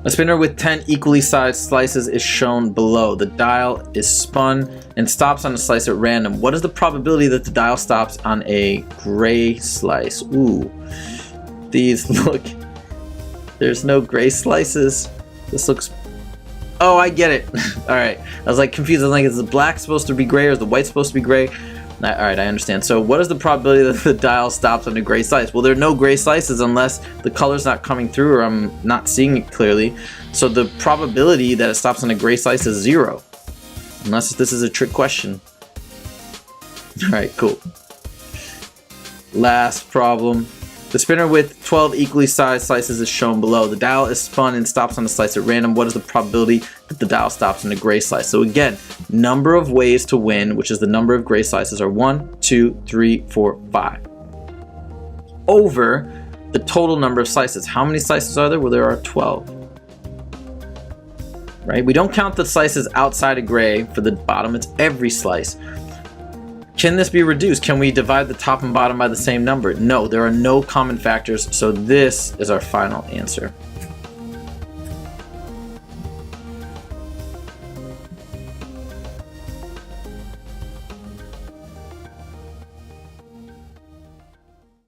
A spinner with 10 equally sized slices is shown below. The dial is spun and stops on a slice at random. What is the probability that the dial stops on a gray slice? Ooh, these look, there's no gray slices. This looks, oh, I get it. All right, I was like confused. I was like, is the black supposed to be gray or is the white supposed to be gray? All right, I understand. So what is the probability that the dial stops on a gray slice? Well, there are no gray slices unless the color's not coming through or I'm not seeing it clearly. So the probability that it stops on a gray slice is 0. Unless this is a trick question. All right, cool. Last problem. The spinner with 12 equally sized slices is shown below. The dial is spun and stops on a slice at random. What is the probability that the dial stops on a gray slice? So again, number of ways to win, which is the number of gray slices, are 1, 2, 3, 4, 5. Over the total number of slices. How many slices are there? Well, there are 12. Right? We don't count the slices outside of gray for the bottom. It's every slice. Can this be reduced? Can we divide the top and bottom by the same number? No, there are no common factors, so this is our final answer.